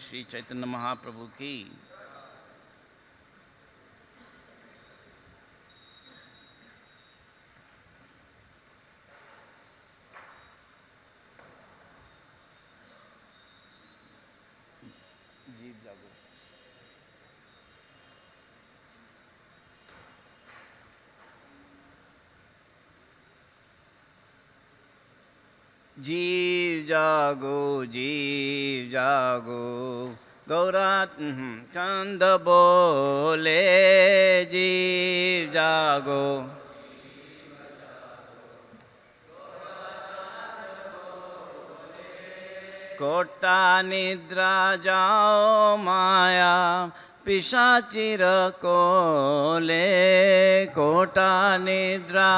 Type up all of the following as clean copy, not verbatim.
श्री चैतन्य महाप्रभु की। जीव जागो। जीव जागो, जीव जागो, गौरा चंद बोले, जीव जागो। कोटा निद्रा जाओ माया पिशाचिर कोले, कोटा निद्रा।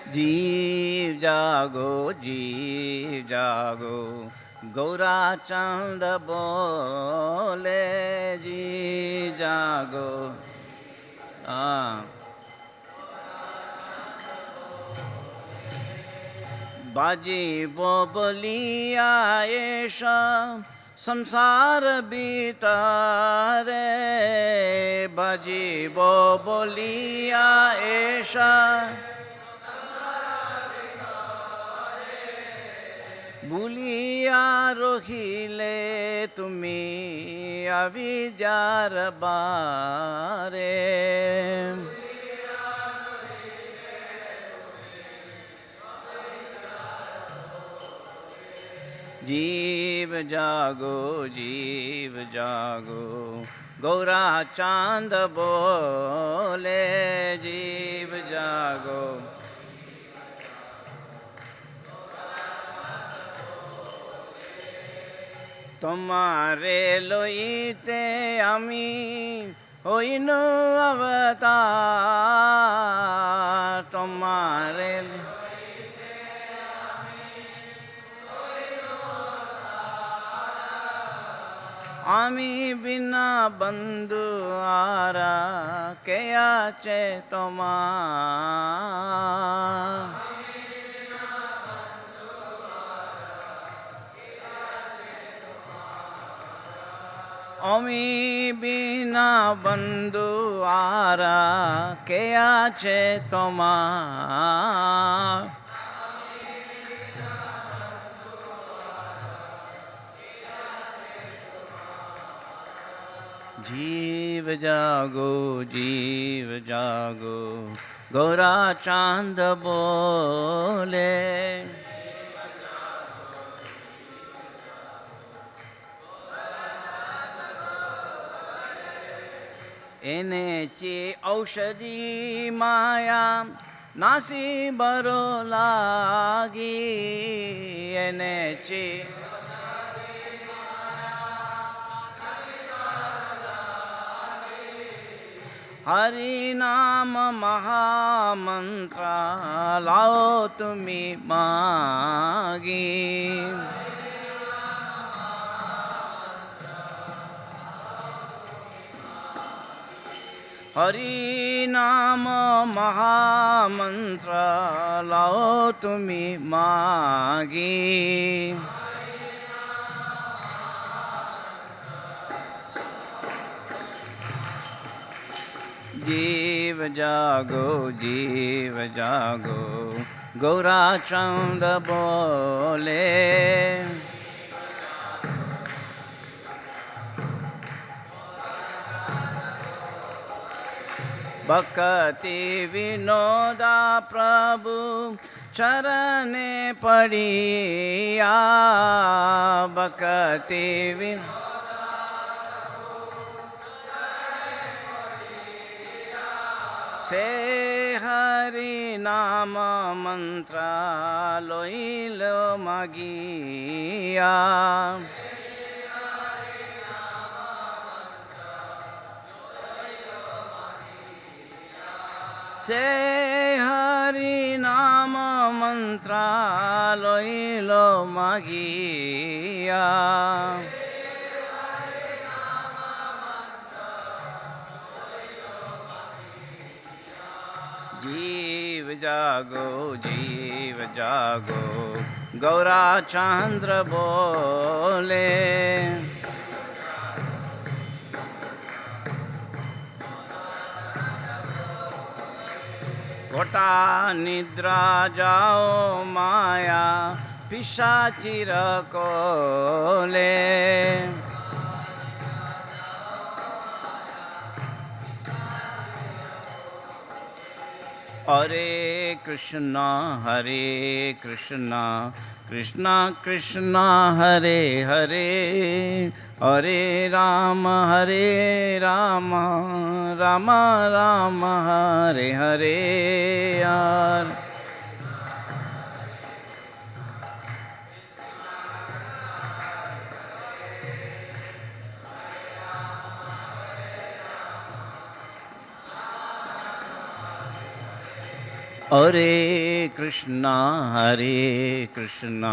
जीव जागो, जीव जागो, गौरा चंद बोले, जीव जागो। बाजी वो बोलिया ऐसा संसार बीतारे, बाजी वो बोलिया ऐसा भूलिया रोहिले तुम्ही अविद्यार बारे। जीव जागो, जीव जागो, गौरा चांद बोले, जीव जागो। तुम्हारे लोईते आमी होइनु अवतार, तुम्हारे आमी बिना बंधु आरा के आचे तुम्हार। अमी बिना बंधु आरा के आचे तुम्हार। जीव जागो, जीव जागो, गौरा चांद बोले। एनेची औषधी माया नासी बरो लागी, एनेची हरि नाम महामंत्र लाओ तुम्ही मागी। हरि नाम महामंत्र लाओ तुम्ही मागी। जीव जागो, जीव जागो, गौरा चंद बोले। भक्ति विनोदा प्रभु चरणे पड़िया, भक्ति विनोदा से हरि नाम मंत्र लोइलो मागिया। से हरि नाम मंत्र लोइलो मागिया। जीव जागो, जीव जागो गौरा चंद्र बोले गोटा निद्रा जाओ माया पिशाचिर कोले हरे कृष्णा कृष्णा कृष्णा हरे हरे हरे राम राम राम हरे हरे यार हरे कृष्णा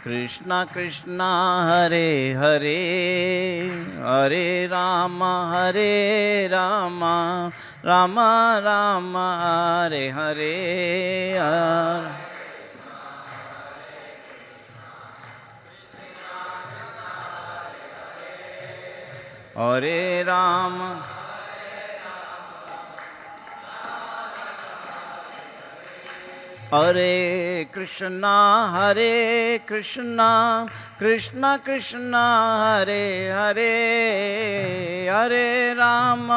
कृष्णा कृष्णा हरे हरे हरे राम राम राम हरे हरे हरे राम हरे कृष्णा कृष्णा कृष्णा हरे हरे हरे राम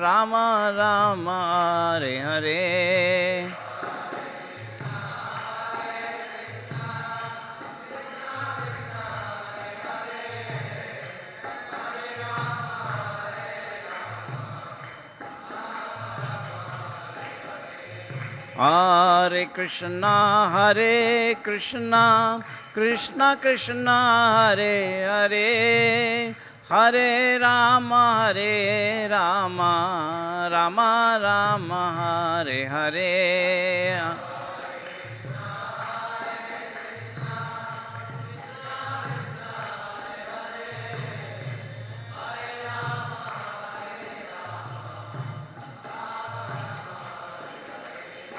राम राम हरे हरे हरे कृष्णा कृष्णा कृष्णा हरे हरे हरे राम राम राम हरे हरे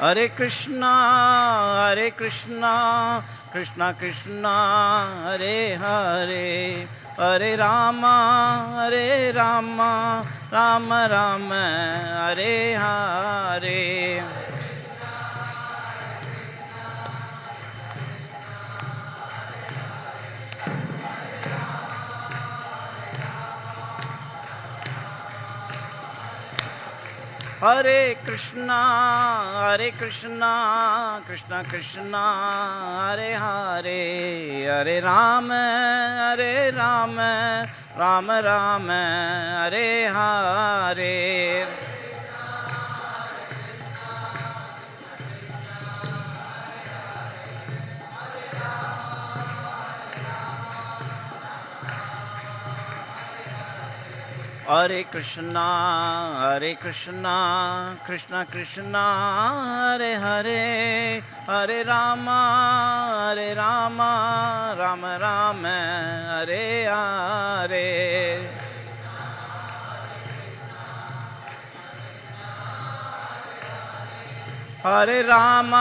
हरे कृष्णा कृष्णा कृष्णा हरे हरे हरे राम राम राम हरे हरे हरे कृष्णा कृष्णा कृष्णा हरे हरे हरे राम राम राम हरे हरे हरे कृष्णा कृष्णा कृष्णा हरे हरे हरे राम राम राम हरे हरे हरे राम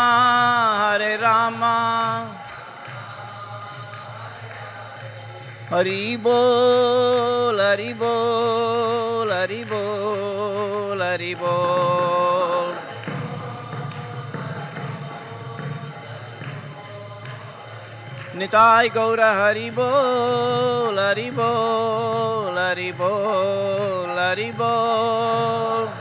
हरि बोल हरि बोल हरि बोल हरि बोल निताय गौर हरि बोल हरि बोल हरि बोल हरि बोल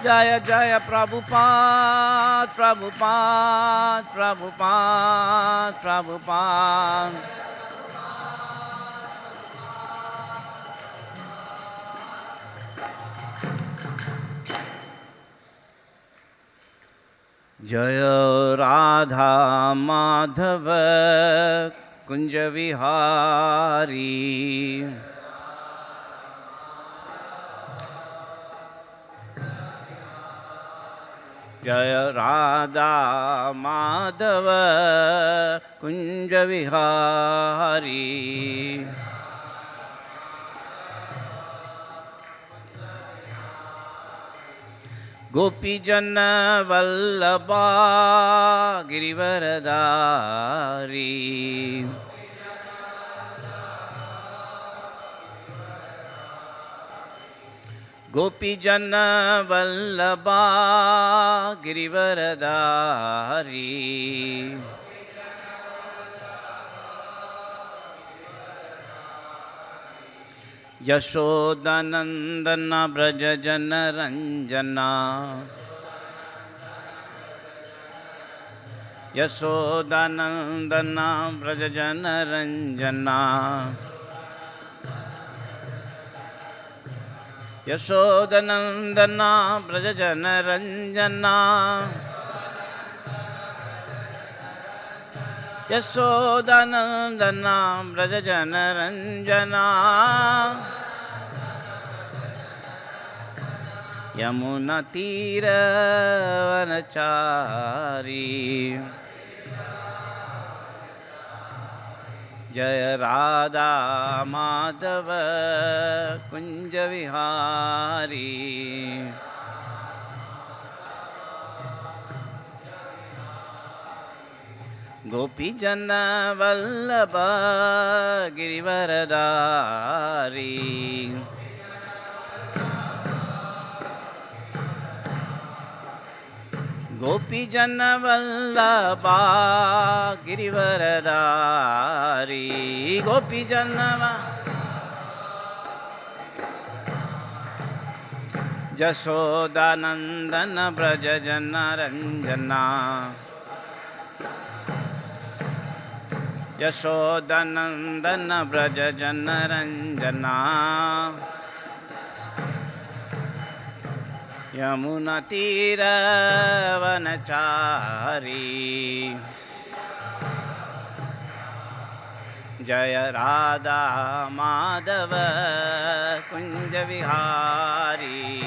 जय जय प्रभुपाद प्रभुपाद प्रभुपाद प्रभुपाद जय राधा माधव कुंज विहारी जय राधा माधव कुंज Vihari Gopijana Vallabha Girivaradari. Gopijana Vallabha Girivaradari. Yashodanandana Brajajana Ranjana. Yashodanandana Brajajana Ranjana. Yashodanandana Brajajana Ranjana. Yashodanandana Brajajana Ranjana. Yamuna Tira Vanachari. Jaya Radha Madhava Kunja Vihari. Gopijana Vallabha Girivaradari. Gopijana Vallabha Girivaradari. Gopijana Jashodanandana Brajajana Ranjana. Yashodanandana Brajajana Ranjana. Yamuna Tira Vanachari. Jaya Radha Madhava Kunja Vihari.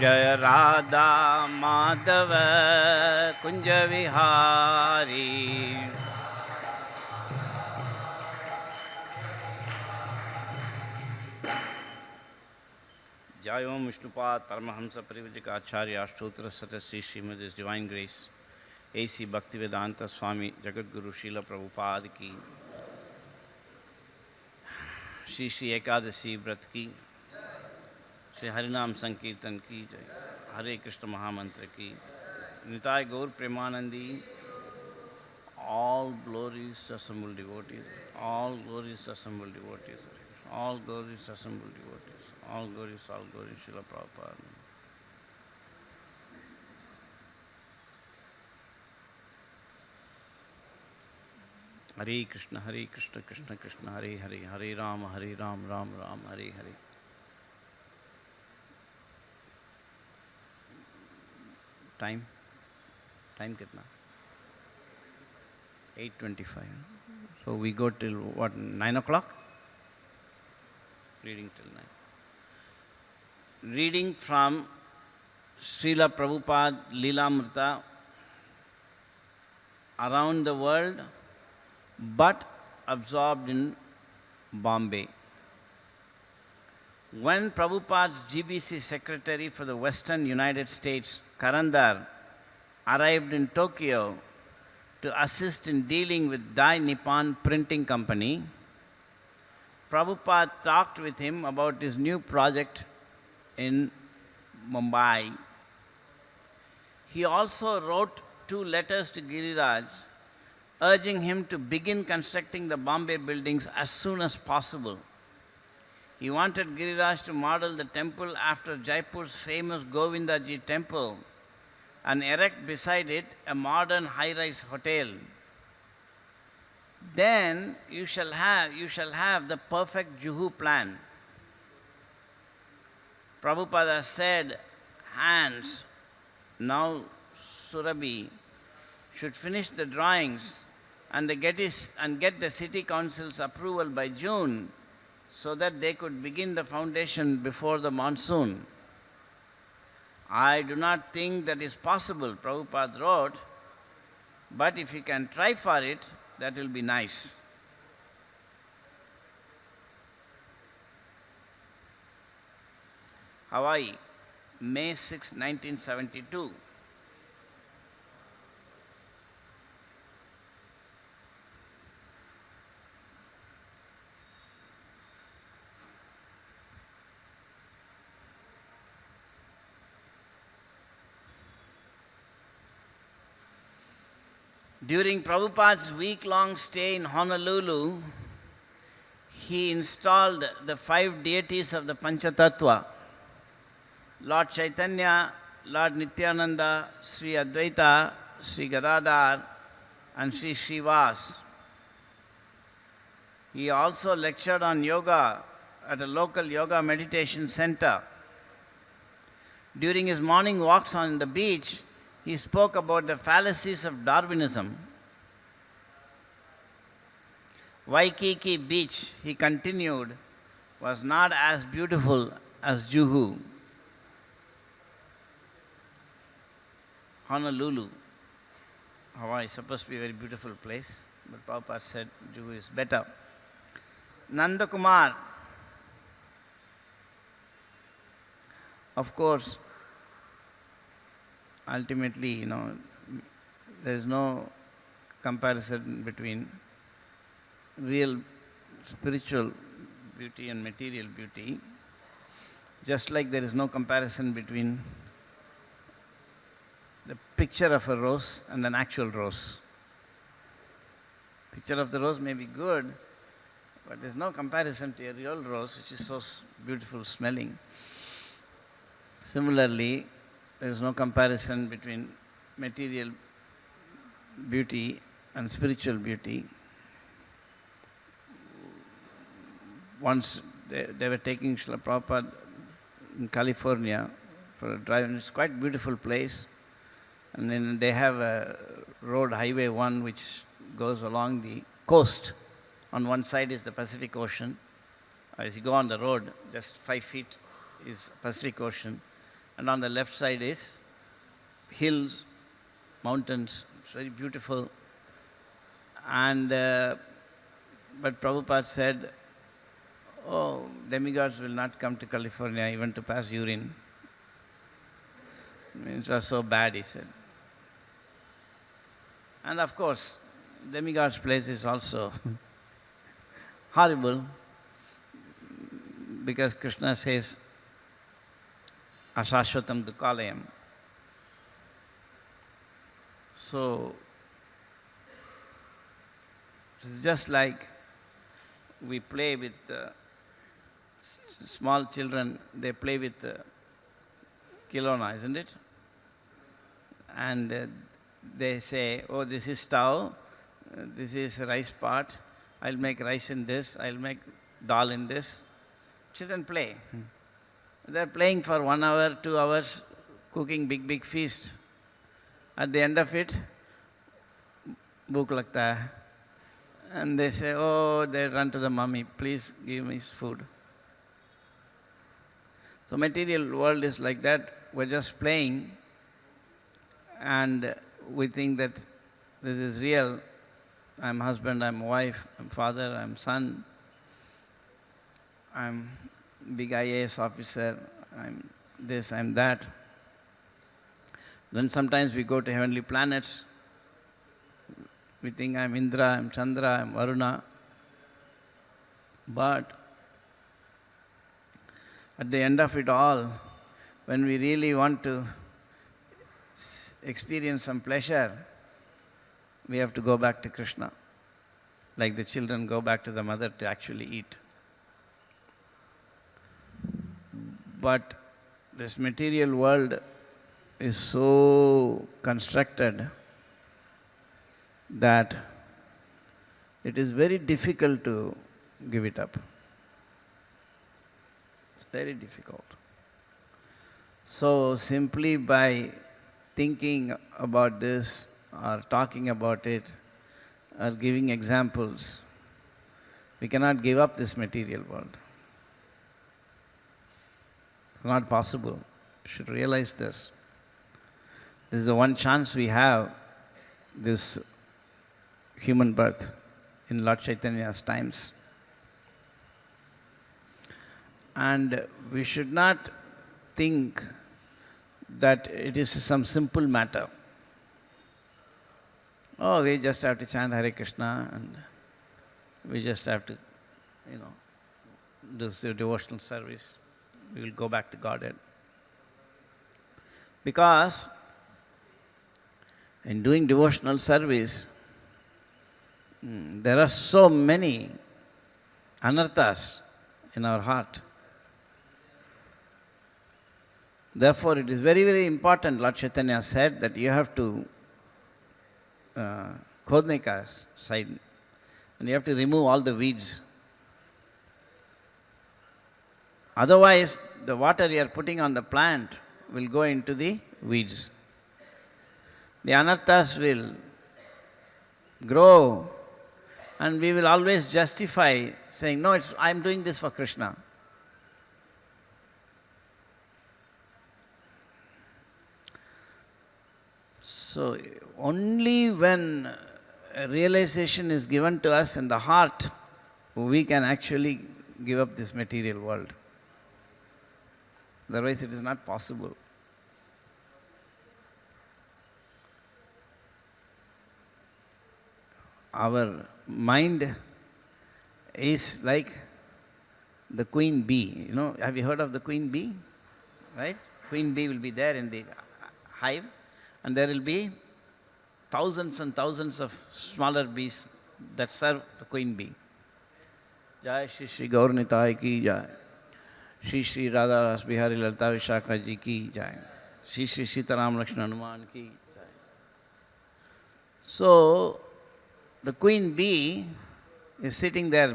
Jaya Radha Madhava Kunja Vihari. Jai Om Vishnupad Paramahamsa Parivajika Acharya Ashtotra Sata Sri Srimad His Divine Grace A.C. Bhaktivedanta Swami Jagadguru Srila Prabhupada ki, Shri Shri Ekadasi Vrat ki, Shri Harinam Sankirtan ki Jai, Hare Krishna Mahamantra ki, Nitai Gaur Premanandi, all glories to assembled devotees, all glories to assembled devotees, all glories to assembled devotees. All glories, Srila Prabhupada. Hare Krishna, Krishna Krishna, Hare Hare, Hare Ram, Ram Ram, Hare Hare. Time kitna? 8:25. So we go till what, 9 o'clock? Reading till 9. Reading from Srila Prabhupada Lilamrita around the world, but absorbed in Bombay. When Prabhupada's GBC secretary for the Western United States, Karandar, arrived in Tokyo to assist in dealing with Dai Nippon Printing Company, Prabhupada talked with him about his new project in Mumbai. He also wrote 2 letters to Giriraj, urging him to begin constructing the Bombay buildings as soon as possible. He wanted Giriraj to model the temple after Jaipur's famous Govindaji temple and erect beside it a modern high-rise hotel. Then you shall have the perfect Juhu plan. Prabhupada said, Hans, now Surabhi, should finish the drawings and get the city council's approval by June so that they could begin the foundation before the monsoon. I do not think that is possible, Prabhupada wrote, but if you can try for it, that will be nice. Hawaii, May 6, 1972. During Prabhupada's week-long stay in Honolulu, he installed the 5 deities of the Panchatattva: Lord Chaitanya, Lord Nityananda, Sri Advaita, Sri Gadadhar, and Sri Srivas. He also lectured on yoga at a local yoga meditation center. During his morning walks on the beach, he spoke about the fallacies of Darwinism. Waikiki Beach, he continued, was not as beautiful as Juhu. Honolulu, Hawaii is supposed to be a very beautiful place, but Prabhupada said Juhu is better. Nanda Kumar, of course, ultimately, there is no comparison between real spiritual beauty and material beauty, just like there is no comparison between the picture of a rose and an actual rose. Picture of the rose may be good, but there is no comparison to a real rose, which is so beautiful smelling. Similarly, there is no comparison between material beauty and spiritual beauty. Once they were taking Srila Prabhupada in California for a drive, and it's quite a beautiful place. And then they have a road, Highway 1, which goes along the coast. On one side is the Pacific Ocean. As you go on the road, just 5 feet is Pacific Ocean. And on the left side is hills, mountains. It's very beautiful. And but Prabhupada said, "Oh, demigods will not come to California even to pass urine." It was so bad, he said. And of course, demigod's place is also horrible, because Krishna says, "Ashashvatam dukalayam." So, it's just like we play with small children, they play with kilona, isn't it? And they say, "Oh, this is stove, this is rice pot, I'll make rice in this, I'll make dal in this." Children play. They're playing for 1 hour, 2 hours, cooking big feast. At the end of it, bhook lagta hai. And they say, "Oh," they run to the mummy, "Please give me food." So material world is like that. We're just playing, and we think that this is real. I'm husband, I'm wife, I'm father, I'm son, I'm big IAS officer, I'm this, I'm that. Then sometimes we go to heavenly planets. We think I'm Indra, I'm Chandra, I'm Varuna. But at the end of it all, when we really want to experience some pleasure, we have to go back to Krishna, like the children go back to the mother to actually eat. But this material world is so constructed that it is very difficult to give it up. It's very difficult. So simply by thinking about this or talking about it or giving examples, we cannot give up this material world. It's not possible. You should realize this. This is the one chance we have, this human birth in Lord Chaitanya's times. And we should not think that it is some simple matter. Oh, we just have to chant Hare Krishna and we just have to, do the devotional service. We will go back to Godhead. Because in doing devotional service, there are so many anarthas in our heart. Therefore, it is very, very important, Lord Chaitanya said, that you have to Kodnika's side, and you have to remove all the weeds. Otherwise, the water you are putting on the plant will go into the weeds. The anarthas will grow, and we will always justify saying, no, I am doing this for Krishna. So, only when a realization is given to us in the heart, we can actually give up this material world. Otherwise, it is not possible. Our mind is like the queen bee. Have you heard of the queen bee? Right? Queen bee will be there in the hive, and there will be thousands and thousands of smaller bees that serve the queen bee. Jai Shri Shri Gaur Nitai ki jai. Shri Shri Radha Ras Bihari Lalita Vishakha ji ki jai. Shri Shri Sitaram Lakshman Hanuman ki jai. So, the queen bee is sitting there,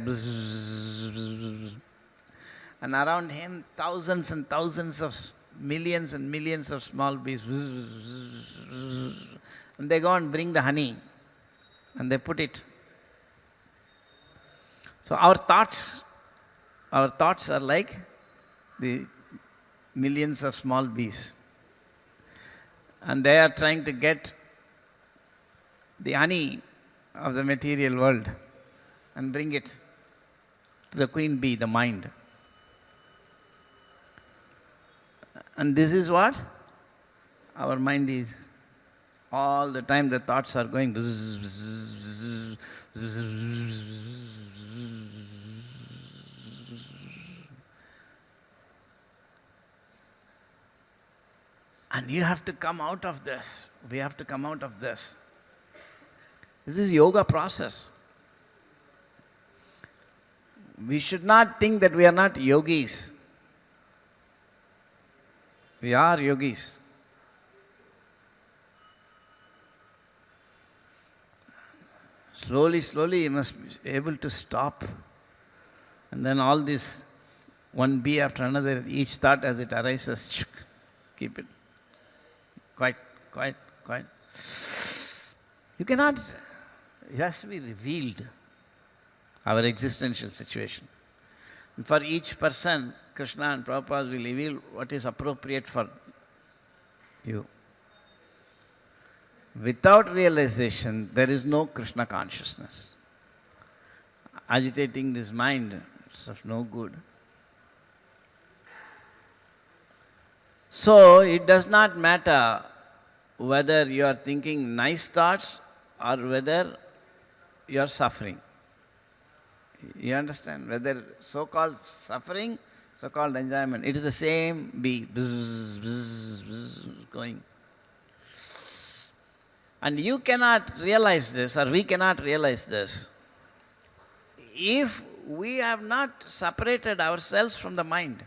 and around him thousands and thousands of millions and millions of small bees. And they go and bring the honey and they put it. So our thoughts are like the millions of small bees. And they are trying to get the honey of the material world and bring it to the queen bee, the mind. And this is what? Our mind is. All the time the thoughts are going. And you have to come out of this. We have to come out of this. This is yoga process. We should not think that we are not yogis. We are yogis. Slowly, slowly, you must be able to stop. And then all this, one bee after another, each thought as it arises, keep it quiet, quiet, quiet. You cannot, it has to be revealed, our existential situation. And for each person, Krishna and Prabhupada will reveal what is appropriate for you. Without realization, there is no Krishna consciousness. Agitating this mind is of no good. So, it does not matter whether you are thinking nice thoughts or whether you are suffering. You understand? Whether so-called suffering, so-called enjoyment, it is the same bee, bzz, bzz, bzz, going. And you cannot realize this, or we cannot realize this, if we have not separated ourselves from the mind.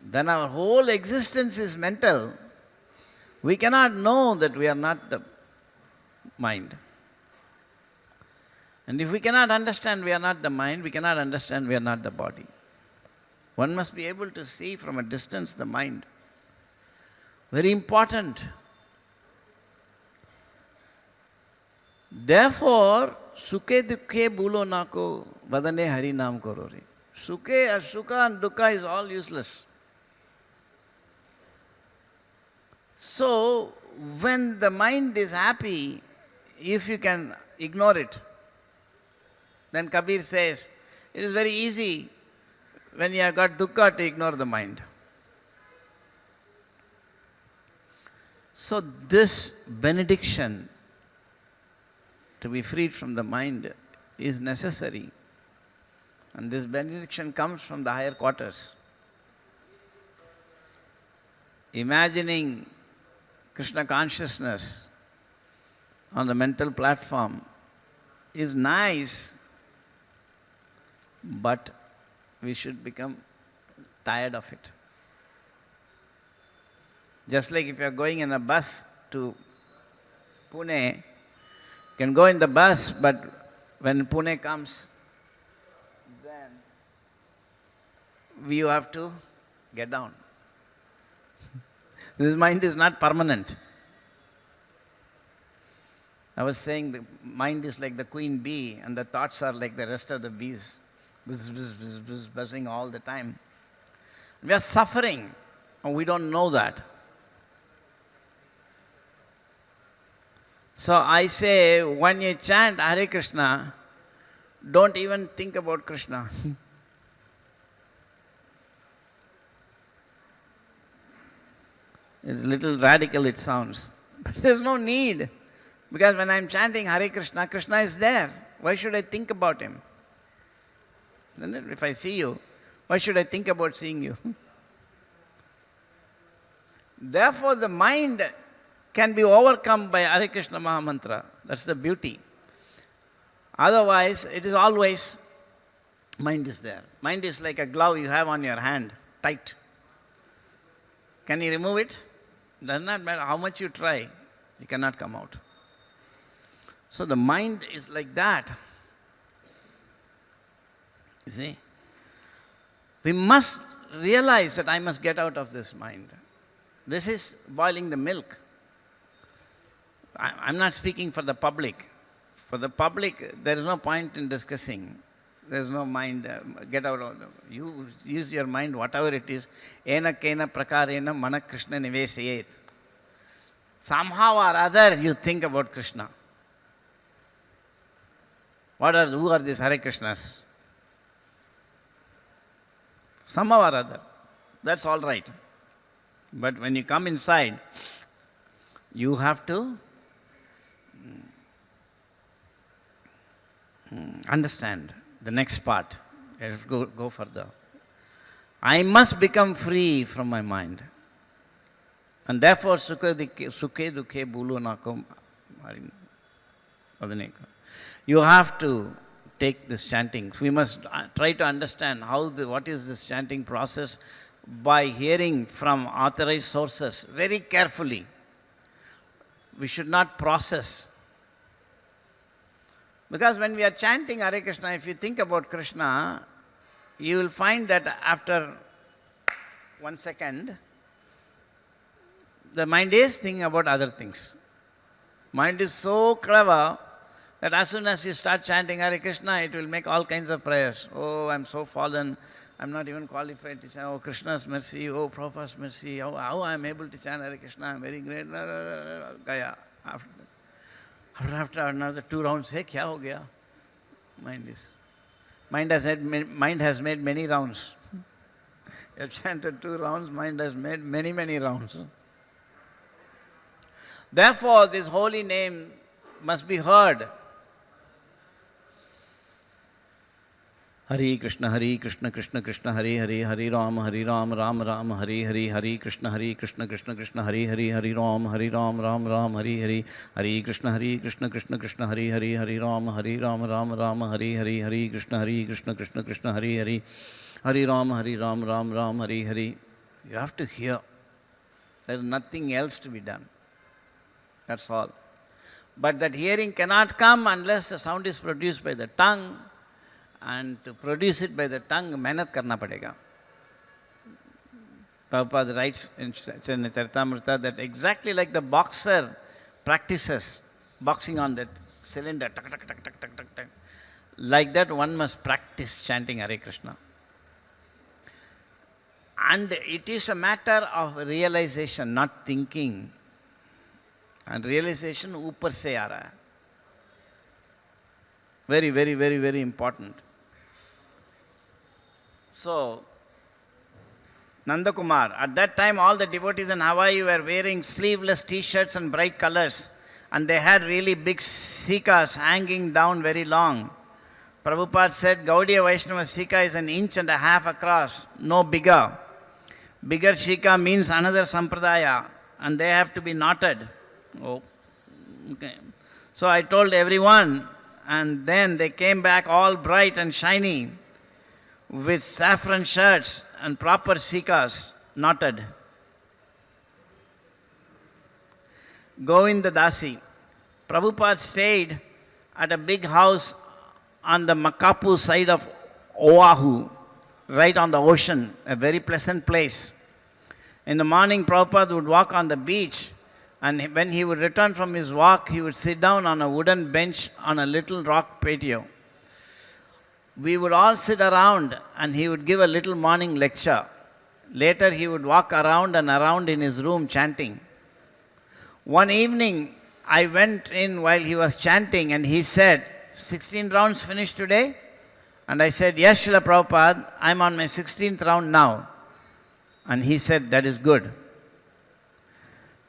Then our whole existence is mental. We cannot know that we are not the mind. And if we cannot understand we are not the mind, we cannot understand we are not the body. One must be able to see from a distance the mind. Very important. Therefore, sukhe dukhe bhulo nako vadane hari naam karo re. Sukhe, asukha and dukkha is all useless. So, when the mind is happy, if you can ignore it, then Kabir says, it is very easy when you have got dukkha, to ignore the mind. So this benediction to be freed from the mind is necessary. And this benediction comes from the higher quarters. Imagining Krishna consciousness on the mental platform is nice, but we should become tired of it. Just like if you are going in a bus to Pune, you can go in the bus, but when Pune comes, then you have to get down. This mind is not permanent. I was saying the mind is like the queen bee and the thoughts are like the rest of the bees, buzz, buzz, buzz, buzz, buzzing all the time. We are suffering and we don't know that. So I say, when you chant Hare Krishna, don't even think about Krishna. It's a little radical it sounds, but there's no need. Because when I'm chanting Hare Krishna, Krishna is there. Why should I think about him? Isn't it? If I see you, why should I think about seeing you? Therefore, the mind can be overcome by Hare Krishna Mahamantra. That's the beauty. Otherwise, it is always, mind is there. Mind is like a glove you have on your hand, tight. Can you remove it? Does not matter how much you try, you cannot come out. So the mind is like that. You see? We must realize that I must get out of this mind. This is boiling the milk. I'm not speaking for the public. For the public, there is no point in discussing. There is no mind. Get out of it. You use your mind, whatever it is. Ena kena prakarena mana Krishna nivesayet. Somehow or other, you think about Krishna. Who are these Hare Krishnas? Somehow or other. That's all right. But when you come inside, you have to understand the next part. Let us go further. I must become free from my mind. And therefore, sukhe dukhe bulu nako. You have to take this chanting. We must try to understand what is this chanting process by hearing from authorized sources very carefully. We should not process. Because when we are chanting Hare Krishna, if you think about Krishna, you will find that after 1 second, the mind is thinking about other things. Mind is so clever that as soon as you start chanting Hare Krishna, it will make all kinds of prayers. Oh, I'm so fallen. I'm not even qualified to chant. Oh, Krishna's mercy. Oh, Prabhupada's mercy. How I'm able to chant Hare Krishna. I'm very great. Gaya. After another 2 rounds, hey, kya ho gaya? Mind has made many rounds. You have chanted 2 rounds, mind has made many, many rounds. Therefore, this holy name must be heard. Hare Krishna, Krishna Krishna, Hare Hare, Hare Ram, Ram Ram, Hare Hare, Hare Krishna, Krishna Krishna, Hare Hare, Hare Ram, Ram Ram, Hare Hare, Hare Krishna, Krishna Krishna, Hare Hare, Hare Ram, Ram, Hare Hare, Hare Krishna, Krishna, Hare Hare, Hare Ram, Ram, Hare Hare. You have to hear. There is nothing else to be done. That's all. But that hearing cannot come unless the sound is produced by the tongue. And to produce it by the tongue, mehnat karna padega. Prabhupada writes in Charitamrita that exactly like the boxer practices boxing on that cylinder, tak, tak, tak, tak, tak, tak, tak. Like that one must practice chanting Hare Krishna. And it is a matter of realization, not thinking. And realization upar se aa raha hai. Very, very, very, very important. So, Nandakumar, at that time all the devotees in Hawaii were wearing sleeveless t-shirts and bright colors, and they had really big sikas hanging down very long. Prabhupada said Gaudiya Vaishnava sika is 1.5 inches across, no bigger. Bigger shika means another sampradaya, and they have to be knotted. Oh, okay. So I told everyone, and then they came back all bright and shiny with saffron shirts and proper sikas, knotted. Govinda Dasi. Prabhupada stayed at a big house on the Makapu side of Oahu, right on the ocean, a very pleasant place. In the morning, Prabhupada would walk on the beach, and when he would return from his walk, he would sit down on a wooden bench on a little rock patio. We would all sit around, and he would give a little morning lecture. Later, he would walk around and around in his room chanting. One evening, I went in while he was chanting, and he said, 16 rounds finished today? And I said, yes, Srila Prabhupada, I'm on my 16th round now. And he said, that is good.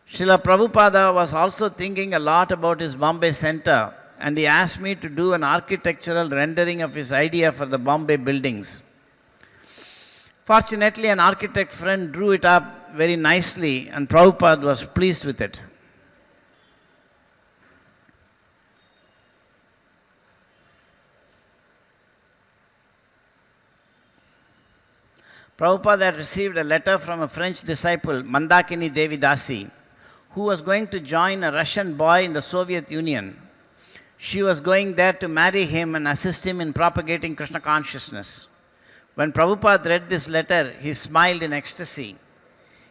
Srila Prabhupada was also thinking a lot about his Bombay center, and he asked me to do an architectural rendering of his idea for the Bombay buildings. Fortunately, an architect friend drew it up very nicely, and Prabhupada was pleased with it. Prabhupada had received a letter from a French disciple, Mandakini Devi Dasi, who was going to join a Russian boy in the Soviet Union. She was going there to marry him and assist him in propagating Krishna consciousness. When Prabhupada read this letter, he smiled in ecstasy.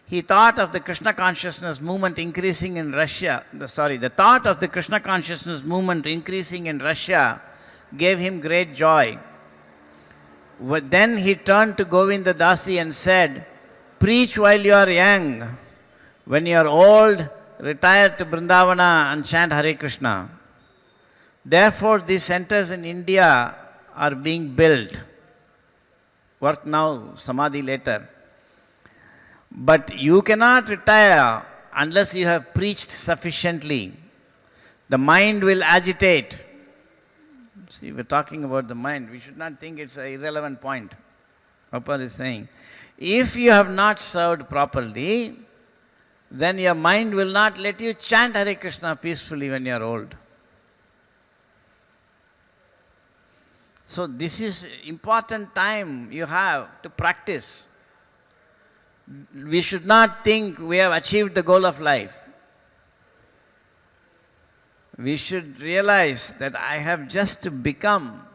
He thought of the Krishna consciousness movement increasing in Russia. The thought of the Krishna consciousness movement increasing in Russia gave him great joy. Then he turned to Govinda Dasi and said, preach while you are young. When you are old, retire to Vrindavana and chant Hare Krishna. Therefore, these centers in India are being built. Work now, samadhi later. But you cannot retire unless you have preached sufficiently. The mind will agitate. See, we're talking about the mind. We should not think it's an irrelevant point. Prabhupada is saying, if you have not served properly, then your mind will not let you chant Hare Krishna peacefully when you are old. So this is important time you have to practice. We should not think we have achieved the goal of life. We should realize that I have just become,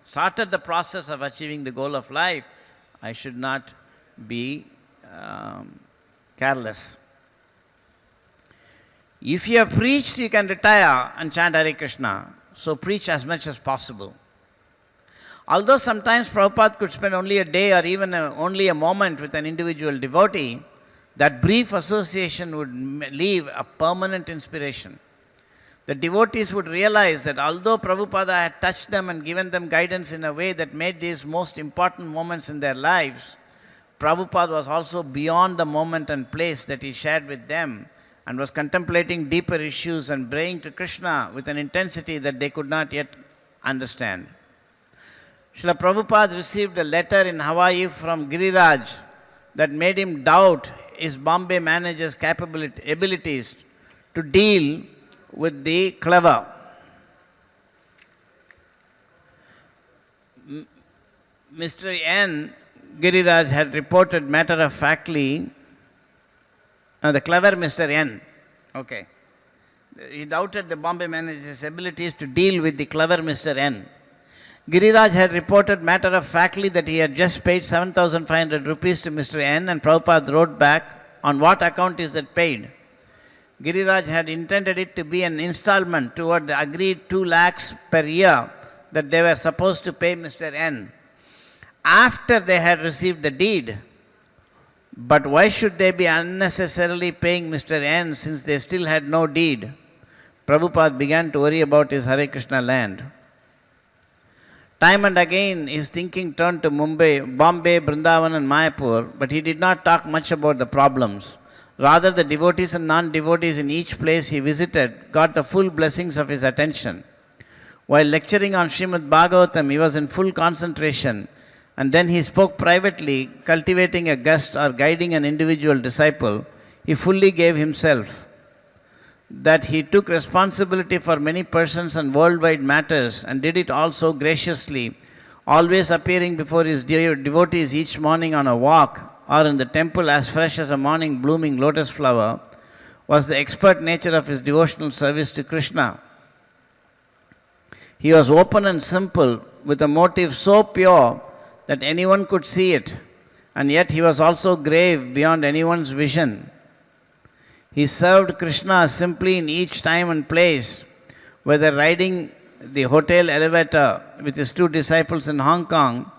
started the process of achieving the goal of life. I should not be careless. If you have preached, you can retire and chant Hare Krishna. So preach as much as possible. Although sometimes Prabhupada could spend only a day or even only a moment with an individual devotee, that brief association would leave a permanent inspiration. The devotees would realize that although Prabhupada had touched them and given them guidance in a way that made these most important moments in their lives, Prabhupada was also beyond the moment and place that he shared with them and was contemplating deeper issues and praying to Krishna with an intensity that they could not yet understand. Srila Prabhupada received a letter in Hawaii from Giriraj that made him doubt his Bombay manager's abilities to deal with the clever. Mr. N. Giriraj had reported matter-of-factly, the clever Mr. N. Okay. He doubted the Bombay manager's abilities to deal with the clever Mr. N. Giriraj had reported matter-of-factly that he had just paid 7,500 rupees to Mr. N, and Prabhupada wrote back, on what account is that paid? Giriraj had intended it to be an installment toward the agreed 2 lakhs per year that they were supposed to pay Mr. N after they had received the deed. But why should they be unnecessarily paying Mr. N since they still had no deed? Prabhupada began to worry about his Hare Krishna land. Time and again his thinking turned to Mumbai, Bombay, Brindavan and Mayapur, but he did not talk much about the problems. Rather, the devotees and non-devotees in each place he visited got the full blessings of his attention. While lecturing on Srimad Bhagavatam, he was in full concentration, and then he spoke privately, cultivating a guest or guiding an individual disciple. He fully gave himself. That he took responsibility for many persons and worldwide matters and did it also graciously, always appearing before his devotees each morning on a walk or in the temple as fresh as a morning blooming lotus flower, was the expert nature of his devotional service to Krishna. He was open and simple, with a motive so pure that anyone could see it, and yet he was also grave beyond anyone's vision. He served Krishna simply in each time and place, whether riding the hotel elevator with his two disciples in Hong Kong,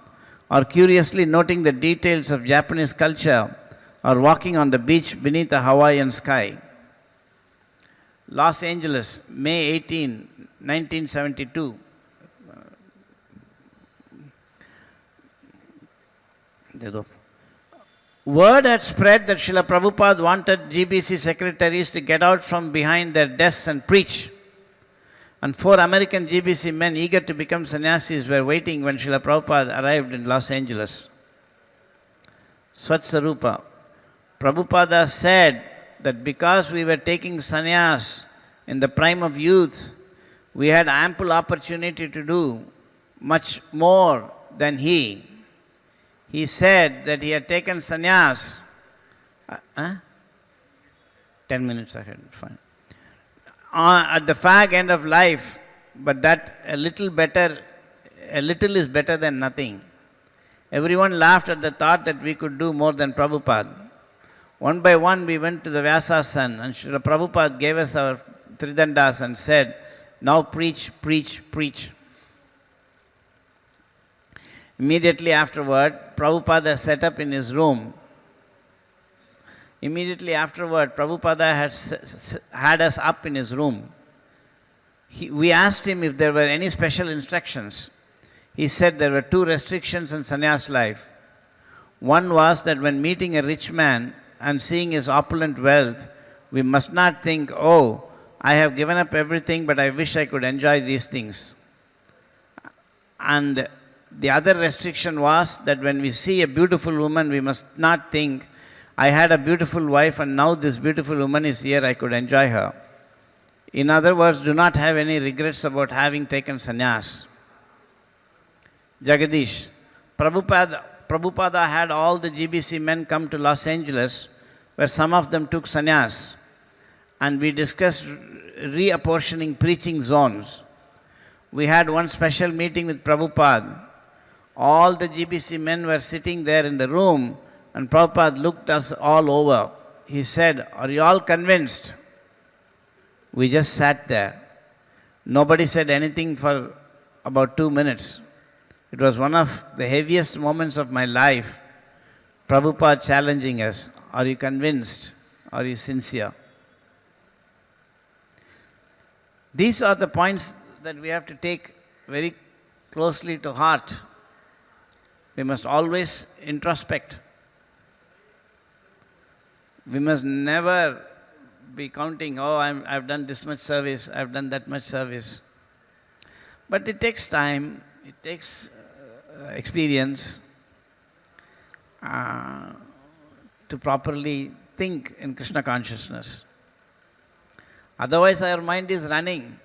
or curiously noting the details of Japanese culture, or walking on the beach beneath a Hawaiian sky. Los Angeles, May 18, 1972. Word had spread that Srila Prabhupada wanted GBC secretaries to get out from behind their desks and preach. And 4 American GBC men eager to become sannyasis were waiting when Srila Prabhupada arrived in Los Angeles. Swatsarupa. Prabhupada said that because we were taking sannyas in the prime of youth, we had ample opportunity to do much more than he. He said that he had taken sannyas. 10 minutes ahead, fine. At the fag end of life, but that a little is better than nothing. Everyone laughed at the thought that we could do more than Prabhupada. One by one we went to the Vyasasana and Srila Prabhupada gave us our Tridandas and said, now preach, preach, preach. Immediately afterward, Prabhupada set up in his room. Prabhupada had us up in his room. We asked him if there were any special instructions. He said there were 2 restrictions in sannyas life. One was that when meeting a rich man and seeing his opulent wealth, we must not think, oh, I have given up everything, but I wish I could enjoy these things. And the other restriction was that when we see a beautiful woman, we must not think, I had a beautiful wife and now this beautiful woman is here, I could enjoy her. In other words, do not have any regrets about having taken sannyas. Jagadish, Prabhupada had all the GBC men come to Los Angeles, where some of them took sannyas, and we discussed reapportioning preaching zones. We had one special meeting with Prabhupada. All the GBC men were sitting there in the room, and Prabhupada looked us all over. He said, are you all convinced? We just sat there. Nobody said anything for about 2 minutes. It was one of the heaviest moments of my life. Prabhupada challenging us, are you convinced? Are you sincere? These are the points that we have to take very closely to heart. We must always introspect. We must never be counting, oh, I've done this much service, I've done that much service. But it takes time, it takes experience to properly think in Krishna consciousness. Otherwise, our mind is running.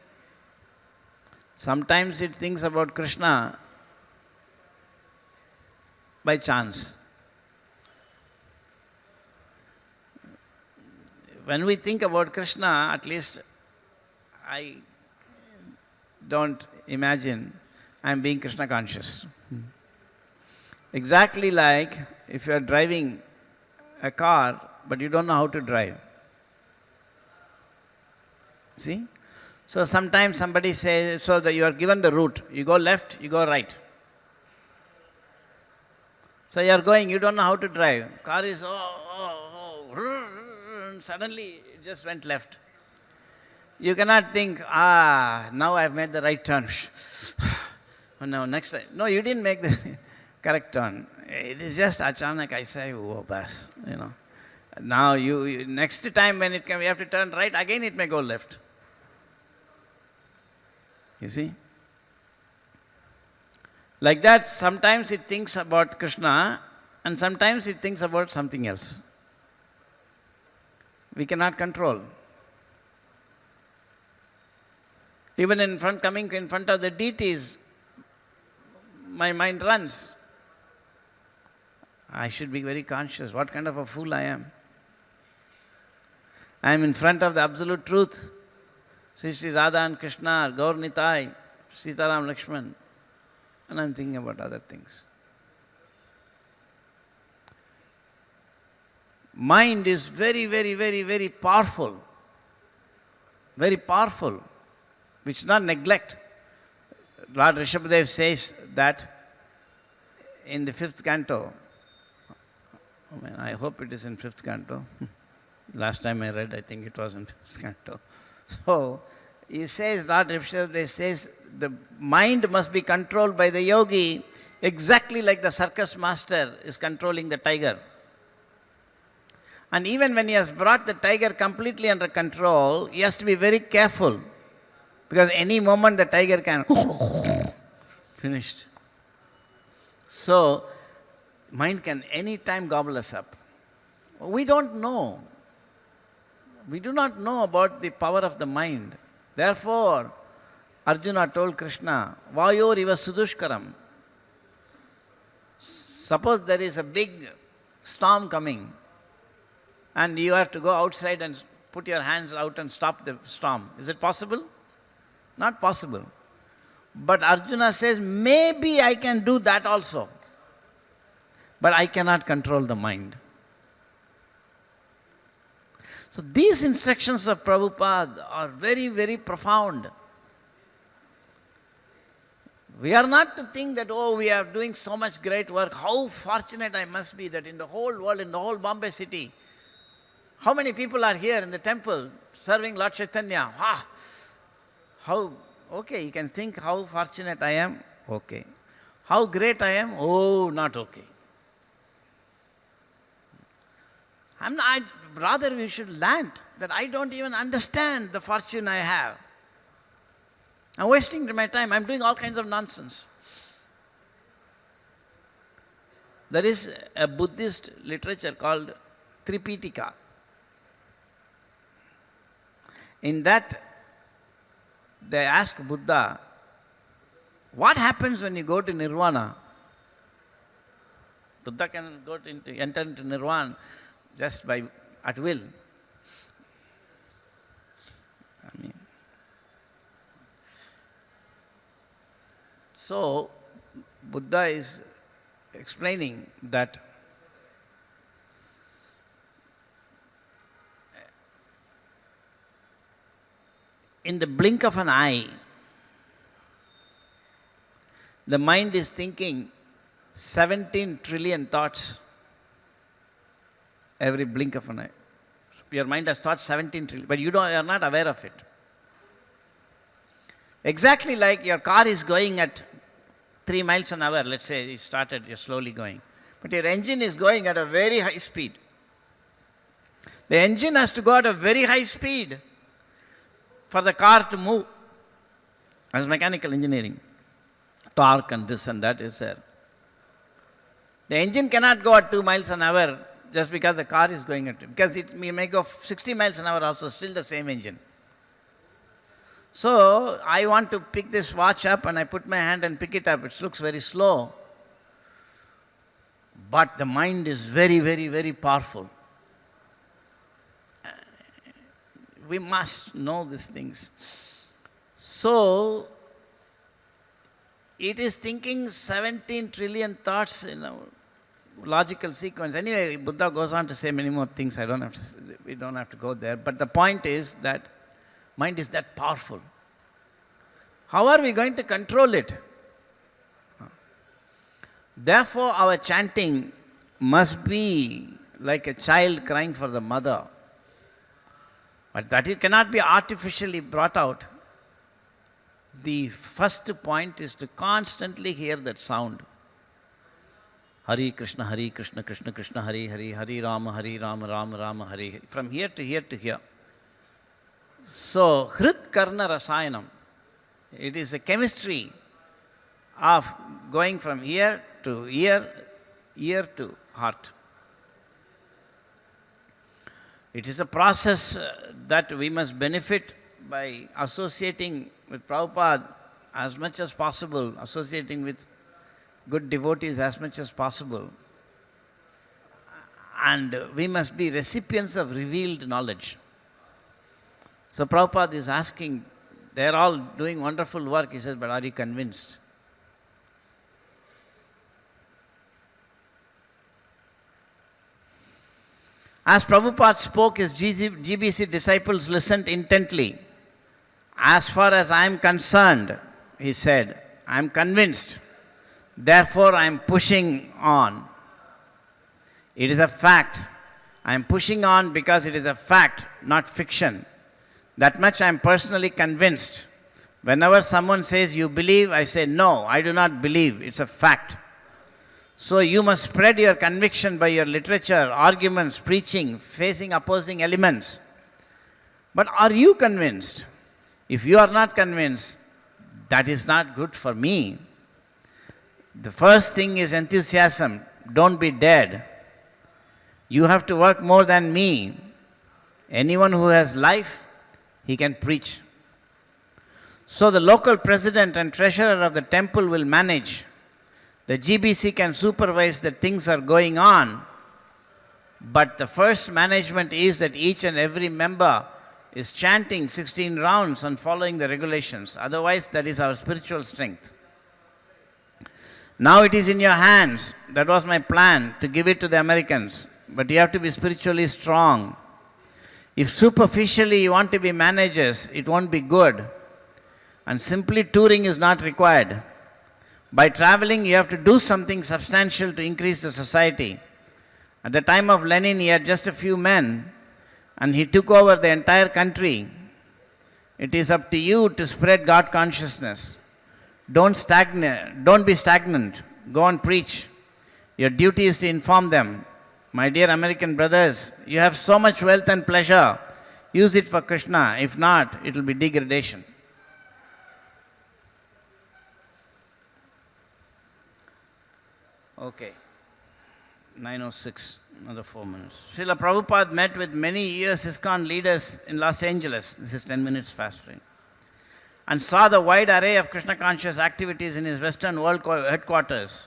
Sometimes it thinks about Krishna by chance. When we think about Krishna, at least I don't imagine I'm being Krishna conscious. Exactly like if you are driving a car, but you don't know how to drive. See? So sometimes somebody says, so that you are given the route, you go left, you go right. So you are going, you don't know how to drive. Car is, and suddenly it just went left. You cannot think, now I've made the right turn. Oh, no, next time. No, you didn't make the correct turn. It is just achanak, I say, oh, bas, you know. Now, next time when we have to turn right, again it may go left. You see? Like that, sometimes it thinks about Krishna and sometimes it thinks about something else. We cannot control. Even coming in front of the deities, my mind runs. I should be very conscious. What kind of a fool I am? I am in front of the absolute truth. Sri Radha and Krishna, Gaur Nitai, Sitaram Lakshman. And I am thinking about other things. Mind is very, very, very, very powerful. Very powerful. We should not neglect. Lord Rishabhadev says that in the 5th canto. I hope it is in 5th canto. Last time I read, I think it was in 5th canto. So, he says, Lord Rishabhadev says, the mind must be controlled by the yogi exactly like the circus master is controlling the tiger. And even when he has brought the tiger completely under control, he has to be very careful. Because any moment the tiger can finished. So, mind can any time gobble us up. We don't know. We do not know about the power of the mind. Therefore, Arjuna told Krishna, Vayor iva sudushkaram. Suppose there is a big storm coming and you have to go outside and put your hands out and stop the storm. Is it possible? Not possible. But Arjuna says, maybe I can do that also. But I cannot control the mind. So these instructions of Prabhupada are very, very profound. We are not to think that, oh, we are doing so much great work. How fortunate I must be that in the whole world, in the whole Bombay city, how many people are here in the temple serving Lord Chaitanya? Ah, how, okay, you can think how fortunate I am, okay. How great I am, oh, not okay. Rather we should learn that I don't even understand the fortune I have. I'm wasting my time, I'm doing all kinds of nonsense. There is a Buddhist literature called Tripitaka. In that, they ask Buddha, what happens when you go to Nirvana? Buddha can enter into Nirvana just at will. So, Buddha is explaining that in the blink of an eye, the mind is thinking 17 trillion thoughts every blink of an eye. Your mind has thought 17 trillion, but you are not aware of it. Exactly like your car is going at 3 miles an hour, let's say you're slowly going. But your engine is going at a very high speed. The engine has to go at a very high speed for the car to move. As mechanical engineering, torque and this and that is there. The engine cannot go at 2 miles an hour just because the car is going at it. Because it may go 60 miles an hour also, still the same engine. So, I want to pick this watch up and I put my hand and pick it up. It looks very slow. But the mind is very, very, very powerful. We must know these things. So, it is thinking 17 trillion thoughts in a logical sequence. Anyway, Buddha goes on to say many more things. We don't have to go there. But the point is that mind is that powerful. How are we going to control it? Therefore, our chanting must be like a child crying for the mother. But that it cannot be artificially brought out. the first point is to constantly hear that sound. Hari Krishna, Krishna Krishna, Hari Hari, Hari Rama, Rama Rama, Hari Hari. From here to here to here. So, Hrit Karna Rasayanam. It is a chemistry of going from ear to ear, ear to heart. It is a process that we must benefit by associating with Prabhupada as much as possible, associating with good devotees as much as possible. And we must be recipients of revealed knowledge. So Prabhupada is asking, they are all doing wonderful work. He says, but are you convinced? As Prabhupada spoke, his GBC disciples listened intently. As far as I am concerned, he said, I am convinced. Therefore, I am pushing on. It is a fact. I am pushing on because it is a fact, not fiction. That much I am personally convinced. Whenever someone says, you believe, I say, no, I do not believe. It's a fact. So you must spread your conviction by your literature, arguments, preaching, facing opposing elements. But are you convinced? If you are not convinced, that is not good for me. The first thing is enthusiasm. Don't be dead. You have to work more than me. Anyone who has life, he can preach. So the local president and treasurer of the temple will manage. The GBC can supervise that things are going on, but the first management is that each and every member is chanting 16 rounds and following the regulations. Otherwise, that is our spiritual strength. Now it is in your hands. That was my plan, to give it to the Americans. But you have to be spiritually strong. If superficially you want to be managers, it won't be good. And simply touring is not required. By traveling, you have to do something substantial to increase the society. At the time of Lenin, he had just a few men, and he took over the entire country. It is up to you to spread God consciousness. Don't be stagnant. Go and preach. Your duty is to inform them. My dear American brothers, you have so much wealth and pleasure. Use it for Krishna. If not, it will be degradation. Okay, 9:06, another 4 minutes. Srila Prabhupada met with many US ISKCON leaders in Los Angeles, this is 10 minutes fast, right? And saw the wide array of Krishna conscious activities in his Western world headquarters.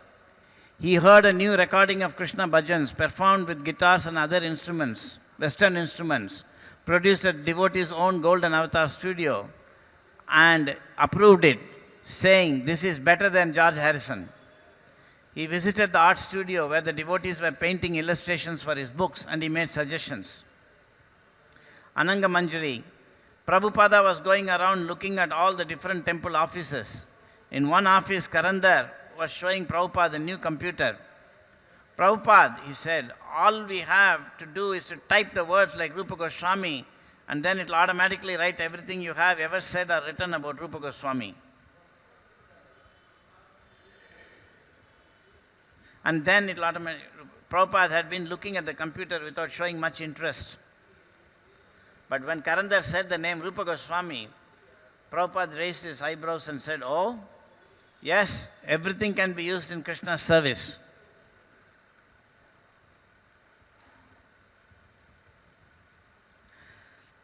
He heard a new recording of Krishna bhajans performed with guitars and other instruments, Western instruments, produced at devotees' own Golden Avatar studio, and approved it, saying, this is better than George Harrison. He visited the art studio where the devotees were painting illustrations for his books, and he made suggestions. Ananga Manjari, Prabhupada was going around looking at all the different temple offices. In one office, Karandar was showing Prabhupada the new computer. Prabhupada, he said, all we have to do is to type the words like Rupa Goswami, and then it will automatically write everything you have ever said or written about Rupa Goswami. And then it will automatically, Prabhupada had been looking at the computer without showing much interest. But when Karandar said the name Rupa Goswami, Prabhupada raised his eyebrows and said, oh, yes, everything can be used in Krishna's service.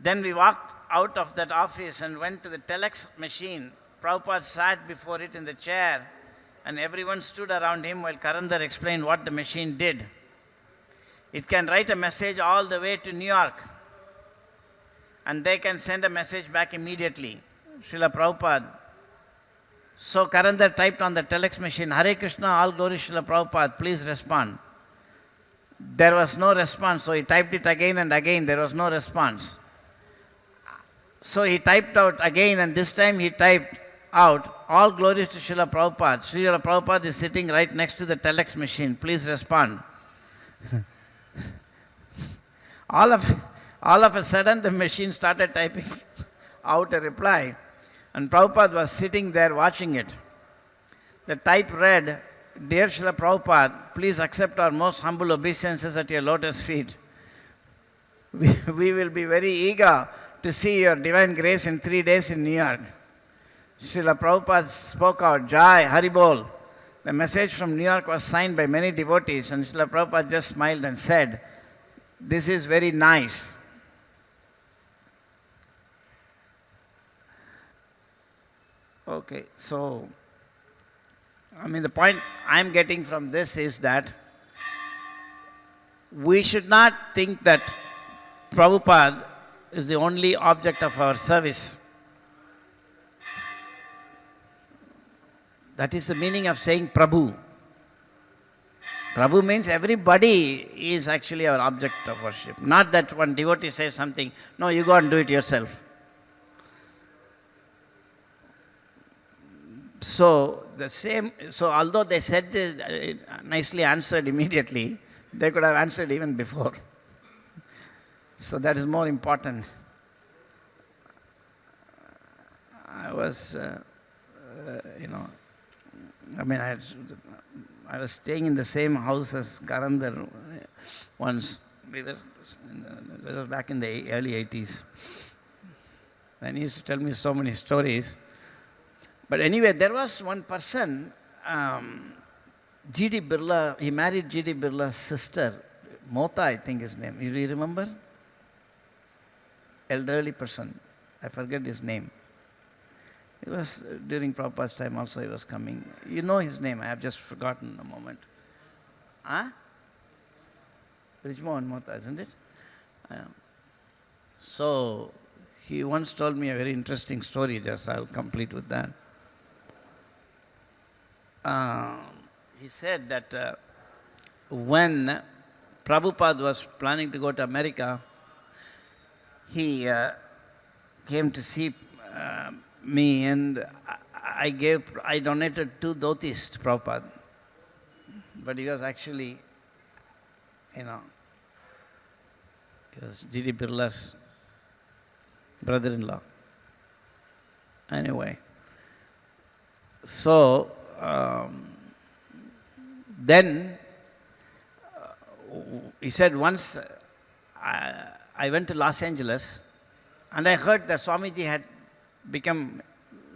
Then we walked out of that office and went to the telex machine. Prabhupada sat before it in the chair, and everyone stood around him while Karandar explained what the machine did. It can write a message all the way to New York, and they can send a message back immediately. Srila Prabhupada. So Karandar typed on the telex machine, Hare Krishna, all glory Srila Prabhupada, please respond. There was no response, so he typed it again and again, there was no response. So he typed out again, and this time he typed out, all glories to Srila Prabhupada. Srila Prabhupada is sitting right next to the telex machine. Please respond. all of a sudden, the machine started typing out a reply. And Prabhupada was sitting there watching it. The type read, "Dear Srila Prabhupada, please accept our most humble obeisances at your lotus feet. We will be very eager to see your divine grace in 3 days in New York." Srila Prabhupada spoke out, "Jai, Haribol." The message from New York was signed by many devotees, and Srila Prabhupada just smiled and said, "This is very nice." Okay, so, the point I'm getting from this is that we should not think that Prabhupada is the only object of our service. That is the meaning of saying Prabhu. Prabhu means everybody is actually our object of worship. Not that one devotee says something, "No, you go and do it yourself." So although they said this, nicely answered immediately, they could have answered even before. So that is more important. I was, I was staying in the same house as Karandar once. That was back in the early 80s. And he used to tell me so many stories. But anyway, there was one person, G.D. Birla, he married G.D. Birla's sister, Mota, I think his name. You remember? Elderly person. I forget his name. He was, during Prabhupada's time also he was coming. You know his name, I have just forgotten a moment. Huh? Brijmohan Mota, isn't it? So, he once told me a very interesting story, just I'll complete with that. He said that when Prabhupada was planning to go to America, he came to see me, and I donated 2 dhotis to Prabhupada. But he was actually, he was G.D. Birla's brother-in-law. Anyway, so then he said once I went to Los Angeles and I heard that Swamiji had become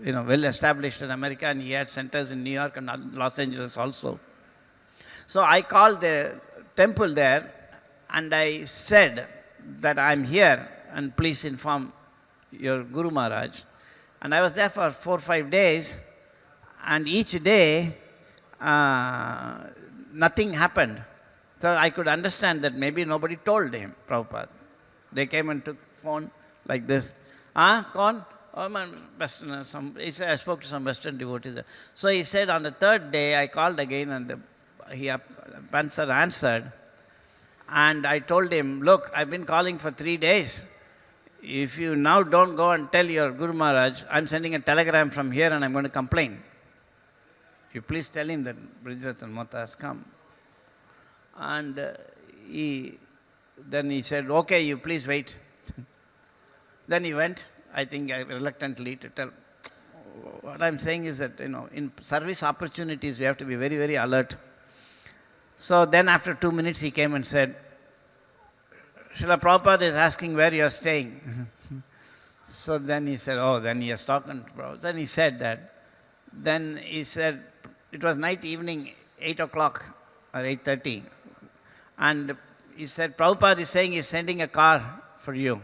well established in America, and he had centers in New York and Los Angeles also. So I called the temple there and I said that I'm here and please inform your Guru Maharaj. And I was there for 4 or 5 days, and each day nothing happened. So I could understand that maybe nobody told him, Prabhupada. They came and took phone like this. Kaun? Oh, man, Western, he said, I spoke to some Western devotees. So he said on the 3rd day, I called again, and answered. And I told him, "Look, I've been calling for 3 days. If you now don't go and tell your Guru Maharaj, I'm sending a telegram from here and I'm going to complain. You please tell him that Brijratan Mata has come." And then he said, "Okay, you please wait." Then he went, I think reluctantly, to tell. What I'm saying is that, in service opportunities, we have to be very, very alert. So then after 2 minutes, he came and said, "Srila Prabhupada is asking where you are staying." So then he said, then he has talked to Prabhupada. Then he said that. Then he said, it was evening, 8 o'clock or 8:30. And he said, "Prabhupada is saying he's sending a car for you."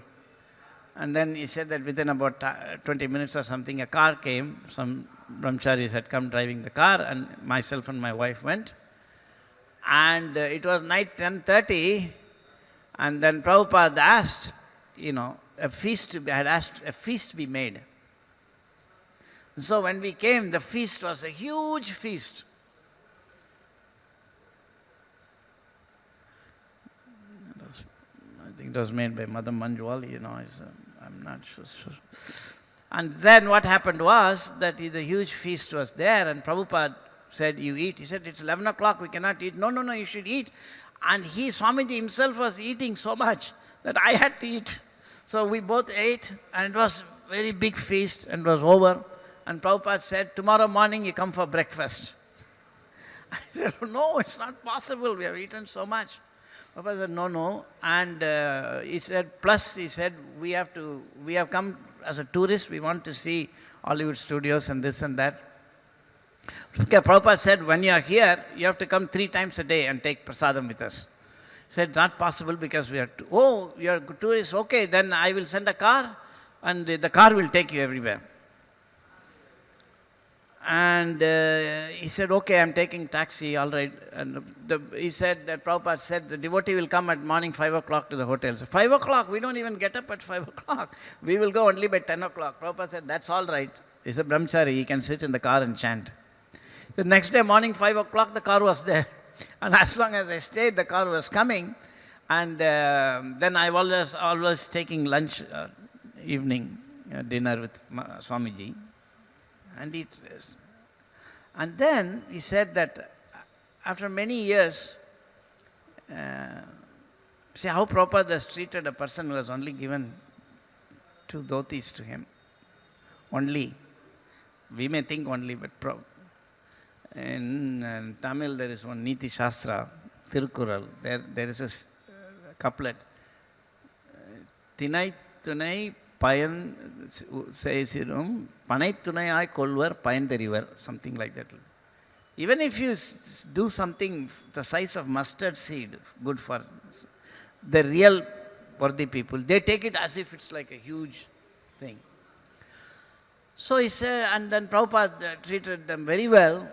And then he said that within about 20 minutes or something, a car came. Some brahmacharis had come driving the car, and myself and my wife went. And it was night 10:30, and then Prabhupada asked, had asked a feast to be made. So when we came, the feast was a huge feast. I think it was made by Mother Manjwali, I'm not sure. And then what happened was that the huge feast was there, and Prabhupada said, "You eat." He said, "It's 11 o'clock, we cannot eat." "No, you should eat." And Swamiji himself was eating so much that I had to eat. So we both ate, and it was very big feast, and it was over. And Prabhupada said, tomorrow morning you come for breakfast. I said, no, it's not possible. We have eaten so much. Prabhupada said, no. And he said, plus, he said, we have come as a tourist. We want to see Hollywood studios and this and that. Okay, Prabhupada said, when you are here, you have to come 3 times a day and take prasadam with us. He said, not possible because we are, you are tourists. Okay, then I will send a car and the car will take you everywhere. And he said, okay, I'm taking taxi, all right. And he said that Prabhupada said the devotee will come at morning 5 o'clock to the hotel. So 5 o'clock, we don't even get up at 5 o'clock. We will go only by 10 o'clock. Prabhupada said, that's all right. He's a brahmachari, he can sit in the car and chant. The next day morning, 5 o'clock, the car was there. And as long as I stayed, the car was coming. And then I was always taking lunch, evening dinner with Swamiji. And then he said that after many years, see how Prabhupada has treated a person who has only given 2 dhotis to him. Only. We may think only, but in Tamil there is one Niti Shastra, Tirukural. There is a couplet. Tinai tunai payan says panai tunai kolvar payan therivar, something like that. Even if you do something the size of mustard seed, good for the real worthy people, they take it as if it's like a huge thing. So he said, and then Prabhupada treated them very well.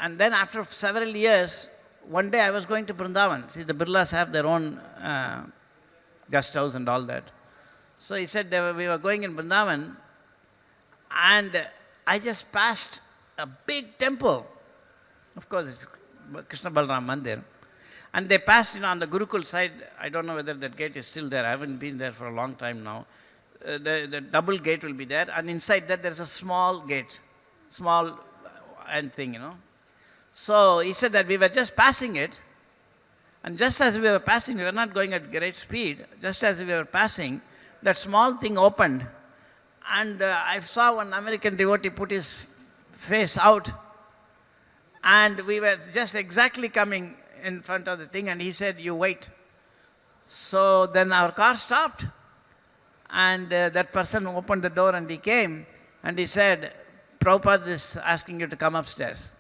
And then after several years, one day I was going to Vrindavan. See, the Birlas have their own guest house and all that. So he said we were going in Vrindavan, and I just passed a big temple. Of course, it's Krishna Balram Mandir. And they passed, on the Gurukul side. I don't know whether that gate is still there. I haven't been there for a long time now. The double gate will be there, and inside that there's a small gate, small end thing, So he said that we were just passing it, and just as we were passing, we were not going at great speed, just as we were passing, that small thing opened, and I saw one American devotee put his face out, and we were just exactly coming in front of the thing, and he said, you wait. So then our car stopped, and that person opened the door and he came, and he said, Prabhupada is asking you to come upstairs.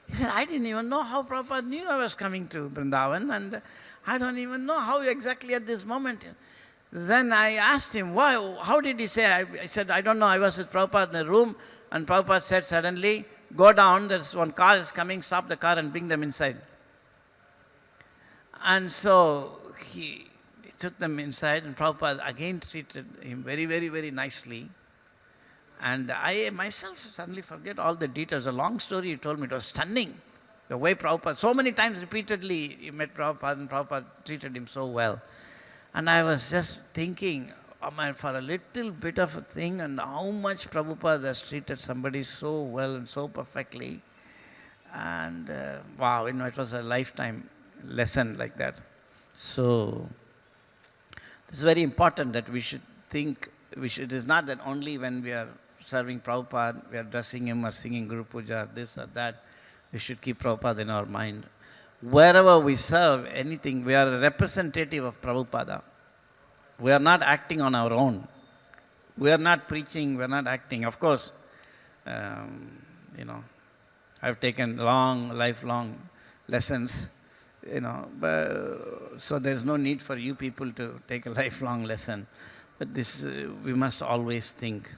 He said, I didn't even know how Prabhupada knew I was coming to Vrindavan, and I don't even know how exactly at this moment. Then I asked him, why? How did he say? I said, I don't know, I was with Prabhupada in the room, and Prabhupada said suddenly, go down, there's one car is coming, stop the car and bring them inside. And so he took them inside, and Prabhupada again treated him very, very, very nicely. And I myself suddenly forget all the details. A long story he told me. It was stunning. The way Prabhupada, so many times repeatedly, he met Prabhupada, and Prabhupada treated him so well. And I was just thinking, for a little bit of a thing, and how much Prabhupada has treated somebody so well and so perfectly. And wow, it was a lifetime lesson like that. So it's very important that we should think, it is not that only when we are serving Prabhupada, we are dressing him or singing Guru Puja, this or that, we should keep Prabhupada in our mind. Wherever we serve anything, we are a representative of Prabhupada. We are not acting on our own. We are not preaching, we are not acting. Of course, I've taken lifelong lessons, so there's no need for you people to take a lifelong lesson. But this, we must always think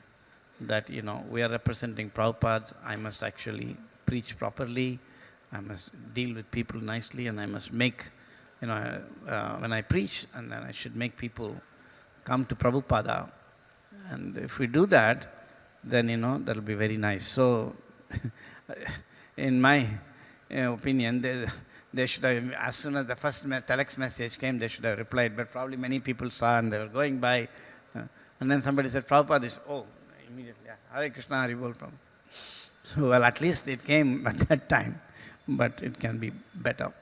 that, we are representing Prabhupada. I must actually preach properly. I must deal with people nicely, and I must make, when I preach, and then I should make people come to Prabhupada. And if we do that, then, that'll be very nice. So, in my opinion, they should have, as soon as the first telex message came, they should have replied, but probably many people saw and they were going by. And then somebody said, Prabhupada is, immediately, Hare Krishna, Hari Bol Prabhu. So, well, at least it came at that time, but it can be better.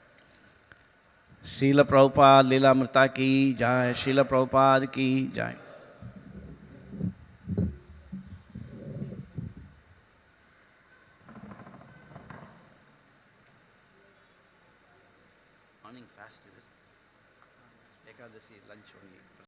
Srila Prabhupada Lilamrita ki jai, Srila Prabhupada ki jai. Morning fast is it? Ekadasi lunch only.